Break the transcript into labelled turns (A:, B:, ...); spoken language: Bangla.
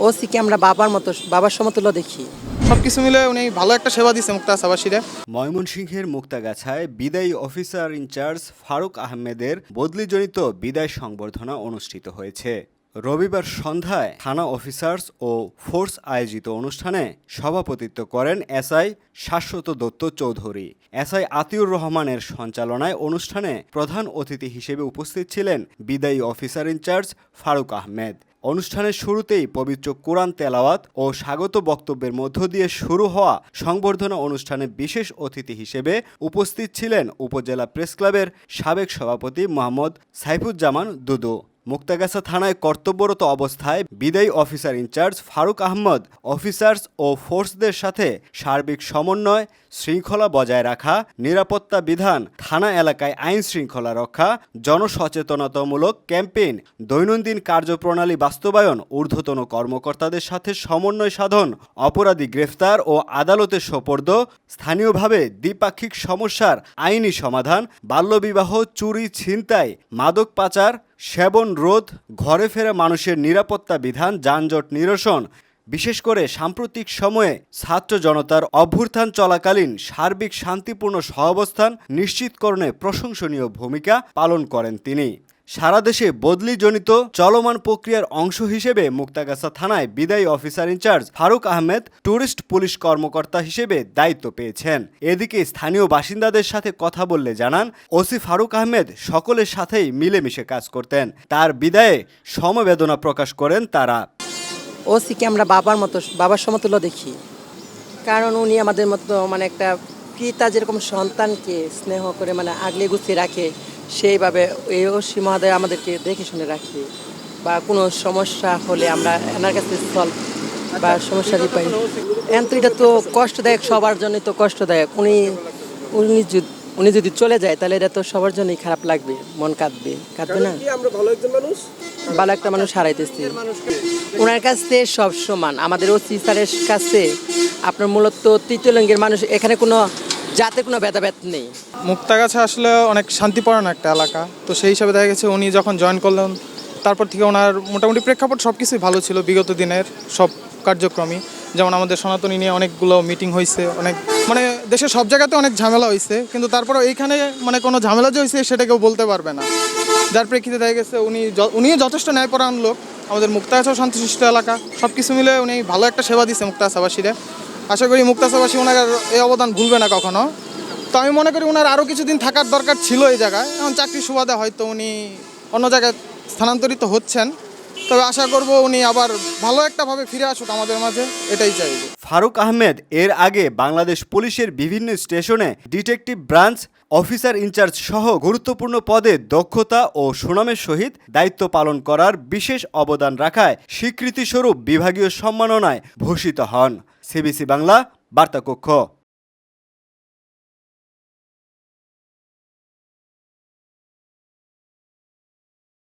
A: ওসিকে আমরা বাবার সমতুল্য দেখি।
B: সবকিছু মিলে উনি ভালো একটা সেবা দিচ্ছে মুক্তাগাছা বাসীরে।
C: ময়মনসিংহের মুক্তাগাছায় বিদায়ী অফিসার ইনচার্জ ফারুক আহমেদের বদলিজনিত বিদায় সংবর্ধনা অনুষ্ঠিত হয়েছে। রবিবার সন্ধ্যায় থানা অফিসার্স ও ফোর্স আয়োজিত অনুষ্ঠানে সভাপতিত্ব করেন এসআই শাশ্বত দত্ত চৌধুরী। এসআই আতিউর রহমানের সঞ্চালনায় অনুষ্ঠানে প্রধান অতিথি হিসেবে উপস্থিত ছিলেন বিদায়ী অফিসার ইনচার্জ ফারুক আহমেদ। অনুষ্ঠানের শুরুতেই পবিত্র কোরআন তেলাওয়াত ও স্বাগত বক্তব্যের মধ্য দিয়ে শুরু হওয়া সংবর্ধনা অনুষ্ঠানে বিশেষ অতিথি হিসেবে উপস্থিত ছিলেন উপজেলা প্রেস ক্লাবের সাবেক সভাপতি মোহাম্মদ সাইফুজ্জামান দুদু। মুক্তাগাছা থানায় কর্তব্যরত অবস্থায় বিদায়ী officer in charge Faruk Ahmed officers ও ফোর্সদের সাথে সার্বিক সমন্বয়, শৃঙ্খলা বজায় রাখা, নিরাপত্তা বিধান, থানা এলাকায় আইন শৃঙ্খলা রক্ষা, জনসচেতনতামূলক ক্যাম্পেইন, দৈনন্দিন কার্যপ্রণালী বাস্তবায়ন, ঊর্ধ্বতন কর্মকর্তাদের সাথে সমন্বয় সাধন, অপরাধী গ্রেফতার ও আদালতে সোপর্দ, স্থানীয়ভাবে দ্বিপাক্ষিক সমস্যার আইনি সমাধান, বাল্যবিবাহ, চুরি, ছিনতাই, মাদক পাচার, সেবন রোধ, ঘরে ফেরা মানুষের নিরাপত্তা বিধান, যানজট নিরসন, বিশেষ করে সাম্প্রতিক সময়ে ছাত্র জনতার অভ্যুত্থান চলাকালীন সার্বিক শান্তিপূর্ণ সহাবস্থান নিশ্চিতকরণে প্রশংসনীয় ভূমিকা পালন করেন তিনি। সারা দেশে বদলিজনিত চলমান প্রক্রিয়ার অংশ হিসেবে মুক্তাগাছা থানায় বিদায়ী officer in charge Faruk Ahmed tourist police কর্মকর্তা হিসেবে দায়িত্ব পেয়েছেন। এদিকে স্থানীয় বাসিন্দাদের সাথে কথা বললে জানান, ওসি ফারুক আহমেদ সকলের সাথেই মিলেমিশে কাজ করতেন। তার বিদায়ে সমবেদনা প্রকাশ করেন তারা।
A: ওসিকে আমরা বাবার সমতুল্য দেখি, কারণ উনি আমাদের মতো একটা পিতা যেরকম সন্তানকে স্নেহ করে আগলে গুছিয়ে রাখে, সেইভাবে এই ওসি মহোদয় আমাদেরকে দেখে শুনে রাখে, বা কোনো সমস্যা হলে আমরা এনার কাছে সলভ বা সমস্যারই পাই। তো এটা তো কষ্টদায়ক, সবার জন্যই তো কষ্টদায়ক। উনি যদি চলে যায় তাহলে এটা তো সবার জন্যই খারাপ লাগবে, মন কাঁদবে না? ভালো একটা মানুষ হারাইতেছি। ওনার কাছে সব সমান। আমাদের ওসি স্যারের কাছে আপনার মূলত তৃতীয় লিঙ্গের মানুষ, এখানে কোনো জাতের কোনো ভেদাভেদ নেই।
B: মুক্তাগাছা আসলে অনেক শান্তিপরায়ণ একটা এলাকা, তো সেই হিসাবে দেখা গেছে উনি যখন জয়েন করলেন তারপর থেকে ওনার মোটামুটি প্রেক্ষাপট সব কিছুই ভালো ছিল। বিগত দিনের সব কার্যক্রমই, যেমন আমাদের সনাতনী নিয়ে অনেকগুলো মিটিং হয়েছে, অনেক দেশের সব জায়গাতে অনেক ঝামেলা হয়েছে, কিন্তু তারপরেও এইখানে কোনো ঝামেলা যে হয়েছে সেটা কেউ বলতে পারবে না। যার প্রেক্ষিতে দেখা গেছে উনিও যথেষ্ট ন্যায়পরায়ণ লোক। আমাদের মুক্তাগাছাও শান্তিশিষ্ট এলাকা, সব কিছু মিলে উনি ভালো একটা সেবা দিচ্ছে মুক্তাগাছাবাসীরে। আশা করি মুক্তাগাছাবাসী ওনার এই অবদান ভুলবে না কখনো। তো আমি মনে করি ওনার আরও কিছুদিন থাকার দরকার ছিল এই জায়গায়। এখন চাকরির সুবাদে হয়তো উনি অন্য জায়গায় স্থানান্তরিত হচ্ছেন, তবে আশা করব উনি আবার ভালো একটাভাবে ফিরে আসুক আমাদের মাঝে, এটাই চাইব।
C: ফারুক আহমেদ এর আগে বাংলাদেশ পুলিশের বিভিন্ন স্টেশনে ডিটেকটিভ ব্রাঞ্চ অফিসার ইনচার্জ সহ গুরুত্বপূর্ণ পদে দক্ষতা ও সুনামের সহিত দায়িত্ব পালন করার বিশেষ অবদান রাখায় স্বীকৃতিস্বরূপ বিভাগীয় সম্মাননায় ভূষিত হন। সিবিসি বাংলা বার্তা কক্ষ।